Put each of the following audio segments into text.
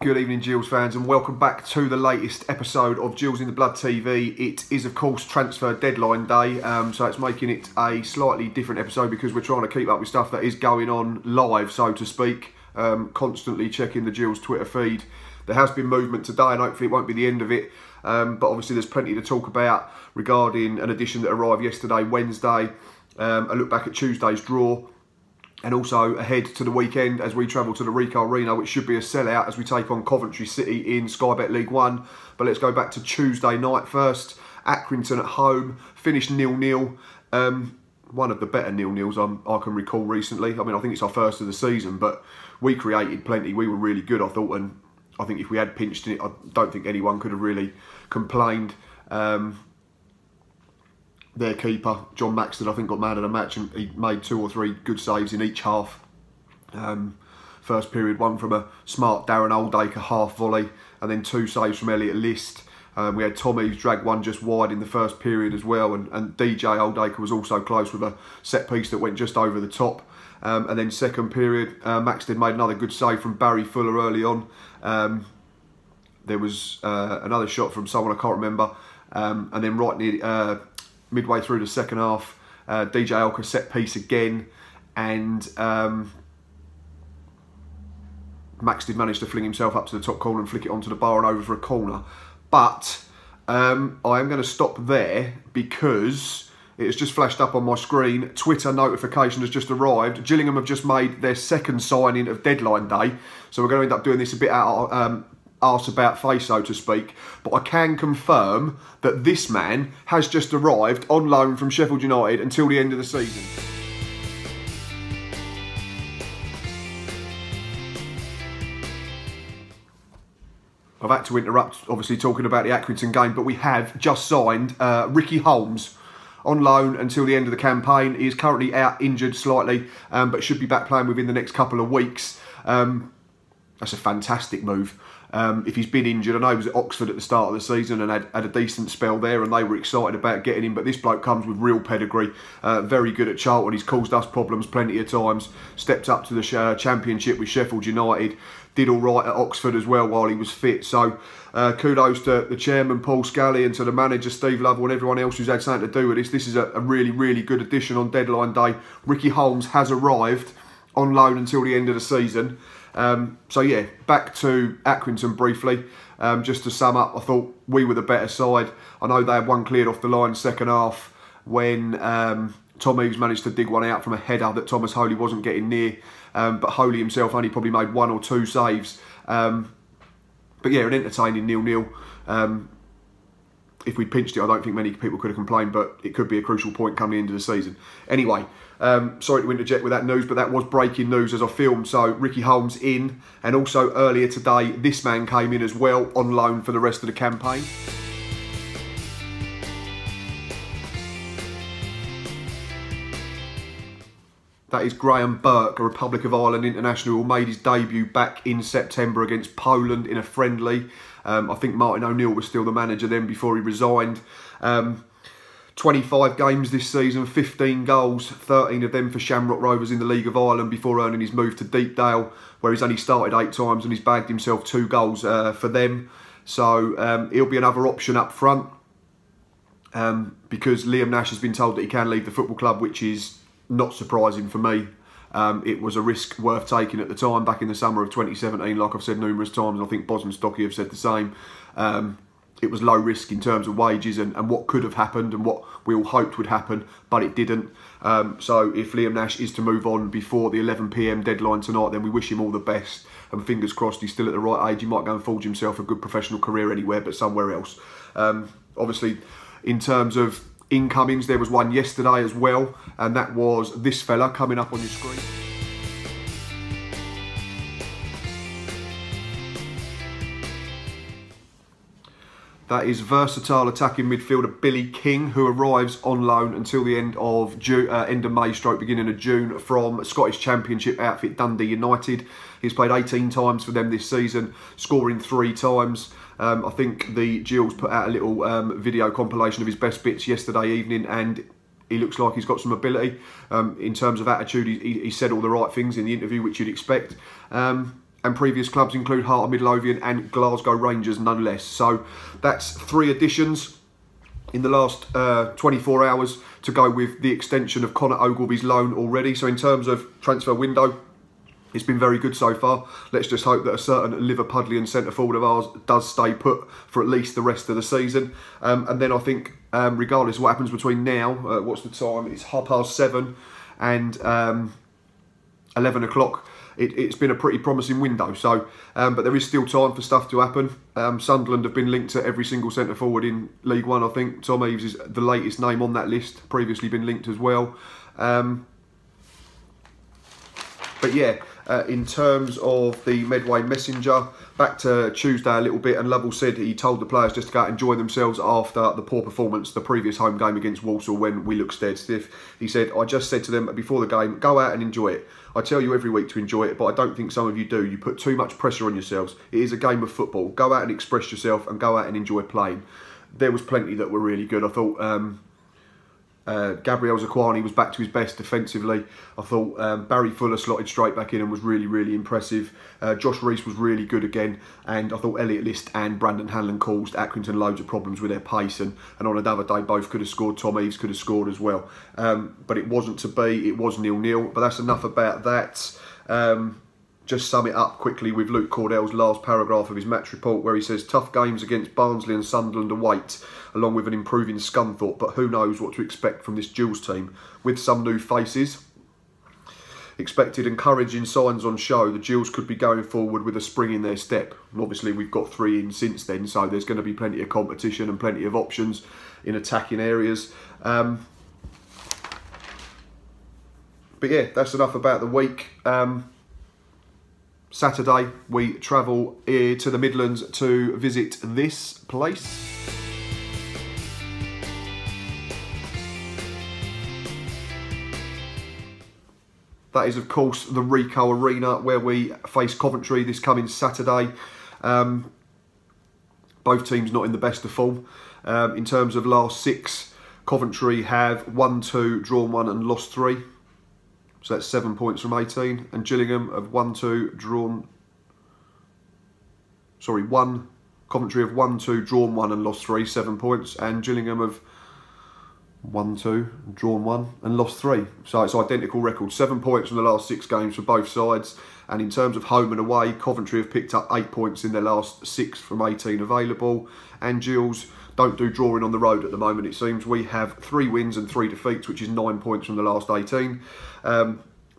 Good evening, Gills fans, and welcome back to the latest episode of Gills in the Blood TV. It is, of course, transfer deadline day, so it's making it a slightly different episode because we're trying to keep up with stuff that is going on live, so to speak, constantly checking the Gills Twitter feed. There has been movement today, and hopefully it won't be the end of it, but obviously there's plenty to talk about regarding an addition that arrived yesterday, Wednesday, a look back at Tuesday's draw, and also ahead to the weekend as we travel to the Ricoh Arena, which should be a sellout as we take on Coventry City in Sky Bet League One. But let's go back to Tuesday night first. Accrington at home, finished 0-0. One of the better 0-0s I can recall recently. I mean, I think it's our first of the season, but we created plenty. We were really good, I thought, and I think if we had pinched it, I don't think anyone could have really complained. Their keeper, John Maxted, I think got man of the match, and he made 2 or 3 good saves in each half. First period, one from a smart Darren Oldacre half volley, and then 2 saves from Elliot List. We had Tommy who's dragged one just wide in the first period as well, and DJ Oldacre was also close with a set piece that went just over the top. And then second period, Maxted made another good save from Barry Fuller early on. There was another shot from someone I can't remember, and then right near midway through the second half, DJ Oldacre set piece again, and Maxted managed to fling himself up to the top corner and flick it onto the bar and over for a corner. But I am going to stop there because it has just flashed up on my screen. Twitter notification has just arrived. Gillingham have just made their second signing of deadline day, so we're going to end up doing this a bit out of arse about face, so to speak, but I can confirm that this man has just arrived on loan from Sheffield United until the end of the season. I've had to interrupt, obviously, talking about the Accrington game, but we have just signed Ricky Holmes on loan until the end of the campaign. He is currently out injured slightly, but should be back playing within the next couple of weeks. That's a fantastic move. If he's been injured, I know he was at Oxford at the start of the season and had a decent spell there, and they were excited about getting him, but this bloke comes with real pedigree, very good at Charlton. He's caused us problems plenty of times, stepped up to the Championship with Sheffield United, did all right at Oxford as well while he was fit. So kudos to the chairman, Paul Scally, and to the manager, Steve Lovell, and everyone else who's had something to do with this. This is a really, really good addition on deadline day. Ricky Holmes has arrived on loan until the end of the season. So yeah, back to Accrington briefly. Just to sum up, I thought we were the better side. I know they had one cleared off the line second half when Tom Eaves managed to dig one out from a header that Thomas Holy wasn't getting near, but Holy himself only probably made 1 or 2 saves. But yeah, an entertaining 0-0. If we'd pinched it, I don't think many people could have complained, but it could be a crucial point coming into the season. Anyway, sorry to interject with that news, but that was breaking news as I filmed. So Ricky Holmes in, and also earlier today, this man came in as well on loan for the rest of the campaign. That is Graham Burke, a Republic of Ireland international who made his debut back in September against Poland in a friendly. I think Martin O'Neill was still the manager then before he resigned. 25 games this season, 15 goals, 13 of them for Shamrock Rovers in the League of Ireland before earning his move to Deepdale, where he's only started 8 times and he's bagged himself 2 goals for them. So he'll be another option up front because Liam Nash has been told that he can leave the football club, which is not surprising for me. It was a risk worth taking at the time, back in the summer of 2017, like I've said numerous times, and I think Bos and Stocky have said the same. It was low risk in terms of wages and what could have happened and what we all hoped would happen, but it didn't. So if Liam Nash is to move on before the 11 PM deadline tonight, then we wish him all the best, and fingers crossed he's still at the right age. He might go and forge himself a good professional career anywhere but somewhere else. Obviously, in terms of incomings, there was one yesterday as well, and that was this fella coming up on your screen. That is versatile attacking midfielder Billy King, who arrives on loan until the end of May, beginning of June, from Scottish Championship outfit Dundee United. He's played 18 times for them this season, scoring 3 times. I think the Gills put out a little video compilation of his best bits yesterday evening, and he looks like he's got some ability. In terms of attitude, he said all the right things in the interview, which you'd expect. and previous clubs include Heart of Midlothian and Glasgow Rangers, no less. So that's 3 additions in the last 24 hours to go with the extension of Connor Ogilvy's loan already. So in terms of transfer window, it's been very good so far. Let's just hope that a certain Liverpudlian centre forward of ours does stay put for at least the rest of the season. And then I think, regardless of what happens between now, what's the time? It's 7:30 and 11 o'clock. It's been a pretty promising window. So, but there is still time for stuff to happen. Sunderland have been linked to every single centre forward in League One. I think Tom Eaves is the latest name on that list. Previously been linked as well. But yeah, in terms of the Medway Messenger, back to Tuesday a little bit, and Lovell said he told the players just to go out and enjoy themselves after the poor performance, the previous home game against Walsall when we looked dead stiff. He said, I just said to them before the game, go out and enjoy it. I tell you every week to enjoy it, but I don't think some of you do. You put too much pressure on yourselves. It is a game of football. Go out and express yourself and go out and enjoy playing. There was plenty that were really good. I thought Gabriel Zakwani was back to his best defensively. I thought Barry Fuller slotted straight back in and was really, really impressive. Josh Reese was really good again, and I thought Elliot List and Brandon Hanlon caused Accrington loads of problems with their pace, and on another day both could have scored. Tom Eaves could have scored as well, but it wasn't to be. It was 0-0, but that's enough about that. Just sum it up quickly with Luke Cordell's last paragraph of his match report, where he says, tough games against Barnsley and Sunderland await, along with an improving Scunthorpe, but who knows what to expect from this Jules team. With some new faces, expected encouraging signs on show, the Jules could be going forward with a spring in their step. And obviously we've got 3 in since then, so there's going to be plenty of competition and plenty of options in attacking areas. But yeah, that's enough about the week. Saturday, we travel here to the Midlands to visit this place. That is, of course, the Ricoh Arena, where we face Coventry this coming Saturday. Both teams not in the best of form. In terms of last 6, Coventry have won 2, drawn 1 and lost 3. So that's 7 points from 18. And Gillingham have won 2, drawn... Sorry, Coventry have won 2, drawn 1 and lost 3, 7 points. And Gillingham have won 2, drawn 1 and lost 3. So it's identical records. 7 points from the last 6 games for both sides. And in terms of home and away, Coventry have picked up 8 points in their last 6 from 18 available. And Gills don't do drawing on the road at the moment, it seems. We have 3 wins and 3 defeats, which is 9 points from the last 18.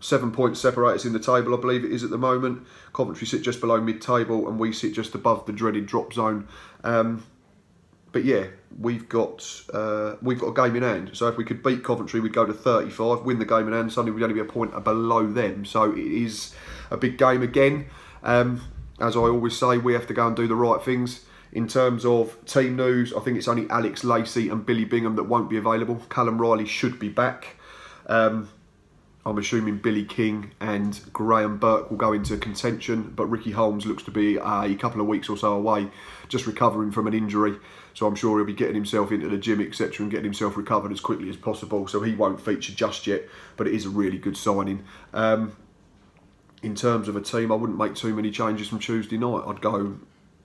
7 points separate us in the table, I believe it is at the moment. Coventry sit just below mid-table and we sit just above the dreaded drop zone. But yeah, we've got a game in hand. So if we could beat Coventry, we'd go to 35, win the game in hand. Suddenly we'd only be a point below them. So it is a big game again. As I always say, we have to go and do the right things. In terms of team news, I think it's only Alex Lacey and Billy Bingham that won't be available. Callum Riley should be back. I'm assuming Billy King and Graham Burke will go into contention, but Ricky Holmes looks to be a couple of weeks or so away, just recovering from an injury. So I'm sure he'll be getting himself into the gym, etc., and getting himself recovered as quickly as possible. So he won't feature just yet, but it is a really good signing. In terms of a team, I wouldn't make too many changes from Tuesday night. I'd go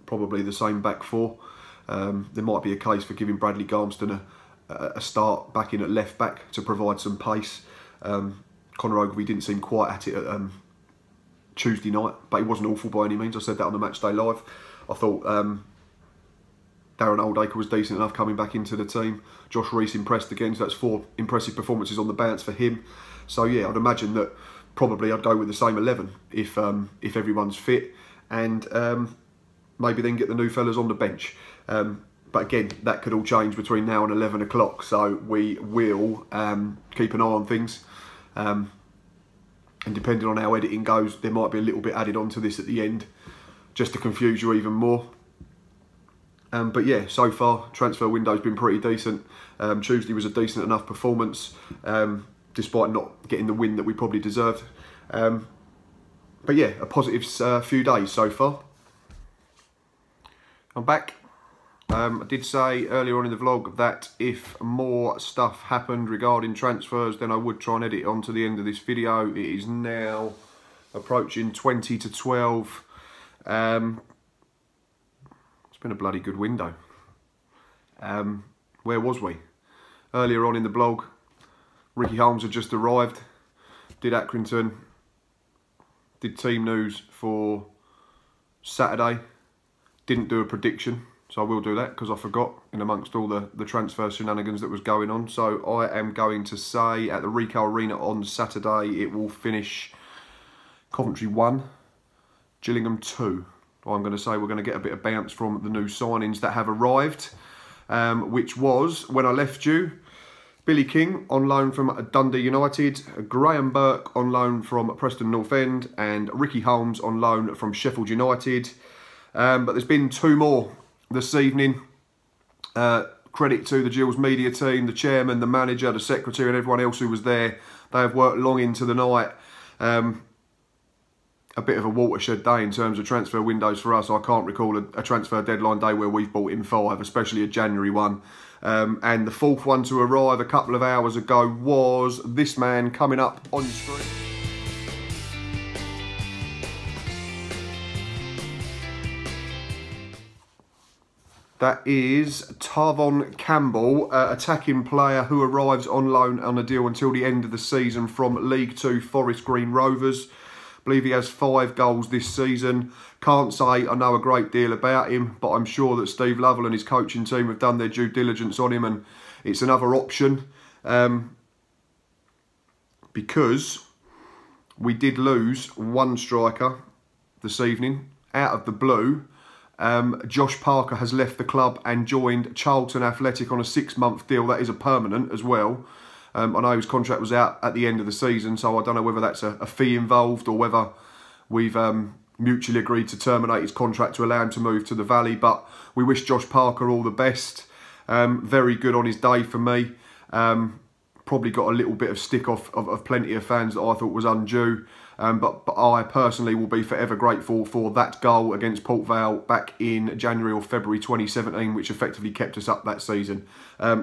probably the same back 4. There might be a case for giving Bradley Garmston a start back in at left back to provide some pace. Connor Ogilvy didn't seem quite at it at Tuesday night, but he wasn't awful by any means. I said that on the Matchday Live. I thought Darren Oldacre was decent enough coming back into the team. Josh Reese impressed again, so that's 4 impressive performances on the bounce for him. So yeah, I'd imagine that probably I'd go with the same 11 if everyone's fit, and maybe then get the new fellas on the bench. But again, that could all change between now and 11 o'clock, so we will keep an eye on things. And depending on how editing goes, there might be a little bit added onto this at the end, just to confuse you even more. But yeah, so far, transfer window's been pretty decent. Tuesday was a decent enough performance, despite not getting the win that we probably deserved. But yeah, a positive few days so far. I'm back. I did say earlier on in the vlog that if more stuff happened regarding transfers, then I would try and edit it on to the end of this video. It is now approaching 20 to 12 It's been a bloody good window. Where was we? Earlier on in the blog, Ricky Holmes had just arrived, did Accrington, did team news for Saturday, didn't do a prediction, so I will do that because I forgot in amongst all the transfer shenanigans that was going on. So I am going to say at the Rico Arena on Saturday it will finish Coventry 1, Gillingham 2. I'm going to say we're going to get a bit of bounce from the new signings that have arrived, which was, when I left you, Billy King on loan from Dundee United, Graham Burke on loan from Preston North End, and Ricky Holmes on loan from Sheffield United. But there's been 2 more this evening. Credit to the Gills media team, the chairman, the manager, the secretary and everyone else who was there. They have worked long into the night. A bit of a watershed day in terms of transfer windows for us. I can't recall a transfer deadline day where we've bought in 5, especially a January one. And the 4th one to arrive a couple of hours ago was this man coming up on your screen. That is Tarvon Campbell, attacking player who arrives on loan on a deal until the end of the season from League 2 Forest Green Rovers. I believe he has 5 goals this season. Can't say I know a great deal about him, but I'm sure that Steve Lovell and his coaching team have done their due diligence on him, and it's another option. Because we did lose 1 striker this evening out of the blue. Josh Parker has left the club and joined Charlton Athletic on a 6-month deal. That is a permanent as well. I know his contract was out at the end of the season, so I don't know whether that's a fee involved or whether we've mutually agreed to terminate his contract to allow him to move to the Valley. But we wish Josh Parker all the best. Very good on his day for me. Probably got a little bit of stick off of plenty of fans that I thought was undue. But I personally will be forever grateful for that goal against Port Vale back in January or February 2017, which effectively kept us up that season.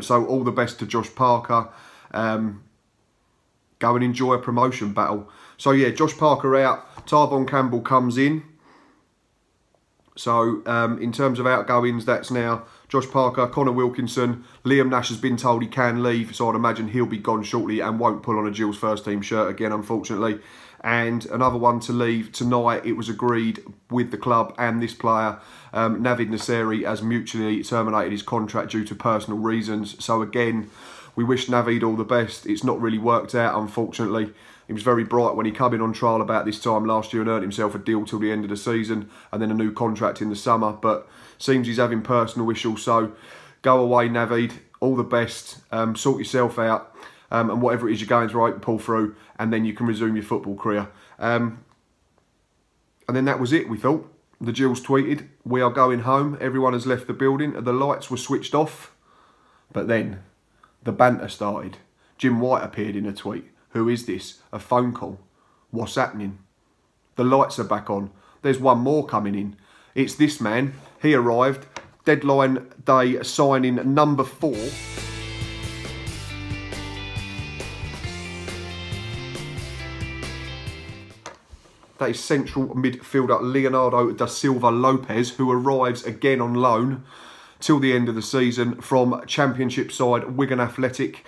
So all the best to Josh Parker. Go and enjoy a promotion battle. So yeah, Josh Parker out, Tarvon Campbell comes in. So in terms of outgoings, that's now Josh Parker, Connor Wilkinson. Liam Nash has been told he can leave, so I'd imagine he'll be gone shortly and won't pull on a Gills first team shirt again, unfortunately. And another one to leave tonight. It was agreed with the club and this player, Navid Nasseri, has mutually terminated his contract due to personal reasons. So again, we wish Navid all the best. It's not really worked out, unfortunately. He was very bright when he came in on trial about this time last year and earned himself a deal till the end of the season and then a new contract in the summer. But seems he's having personal issues. So go away, Navid. All the best. Sort yourself out. And whatever it is you're going through, I can pull through, and then you can resume your football career. And then that was it, we thought. The Gills tweeted, "We are going home. Everyone has left the building." The lights were switched off. But then the banter started. Jim White appeared in a tweet. "Who is this? A phone call? What's happening? The lights are back on. There's one more coming in. It's this man. He arrived. Deadline day signing number 4. That is central midfielder Leonardo da Silva Lopez, who arrives again on loan till the end of the season from Championship side Wigan Athletic.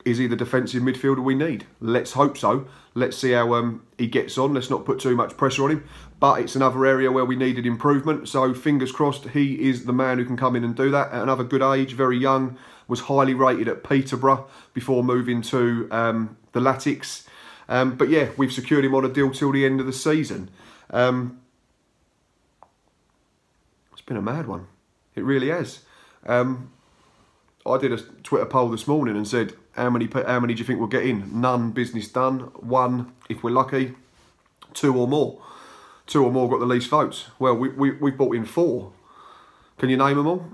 Is he the defensive midfielder we need? Let's hope so. Let's see how he gets on. Let's not put too much pressure on him. But it's another area where we needed improvement. So fingers crossed he is the man who can come in and do that. At another good age, very young, was highly rated at Peterborough before moving to the Latics. But yeah, we've secured him on a deal till the end of the season. It's been a mad one. It really has. I did a Twitter poll this morning and said, how many do you think we'll get in? None, business done. 1, if we're lucky. 2 or more. 2 or more got the least votes. Well, we've brought in 4. Can you name them all?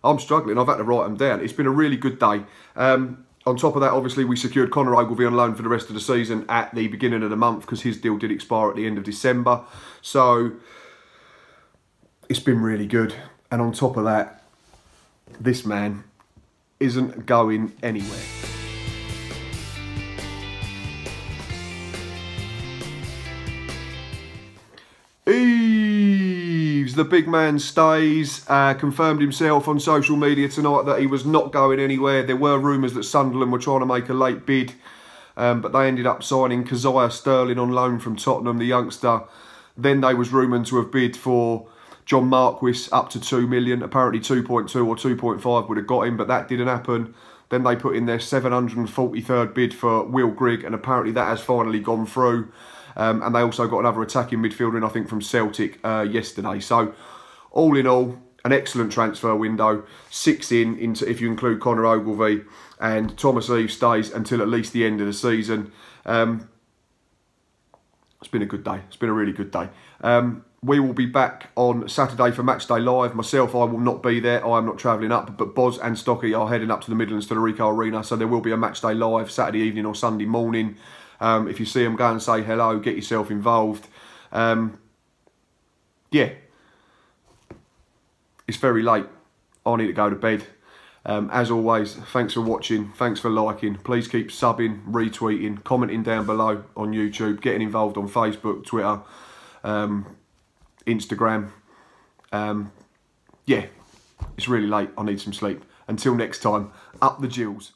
I'm struggling. I've had to write them down. It's been a really good day. On top of that, obviously, we secured Connor Ogilvie on loan for the rest of the season at the beginning of the month because his deal did expire at the end of December. So it's been really good. And on top of that, this man isn't going anywhere. Giggs, the big man, stays. Confirmed himself on social media tonight that he was not going anywhere. There were rumours that Sunderland were trying to make a late bid, but they ended up signing Keziah Sterling on loan from Tottenham, the youngster. Then they was rumoured to have bid for John Marquis up to 2 million. Apparently 2.2 or 2.5 would have got him, but that didn't happen. Then they put in their 743rd bid for Will Grigg, and apparently that has finally gone through. And they also got another attacking midfielder, I think, from Celtic yesterday. So, all in all, an excellent transfer window. 6 into if you include Connor Ogilvie, and Thomas Eve stays until at least the end of the season. It's been a good day. It's been a really good day. We will be back on Saturday for Matchday Live. Myself, I will not be there. I am not travelling up, but Boz and Stocky are heading up to the Midlands to the Rico Arena. So there will be a Matchday Live Saturday evening or Sunday morning. If you see them, go and say hello, get yourself involved. Yeah, it's very late. I need to go to bed. As always, thanks for watching, thanks for liking. Please keep subbing, retweeting, commenting down below on YouTube, getting involved on Facebook, Twitter, Instagram. Yeah, it's really late. I need some sleep. Until next time, up the Jills.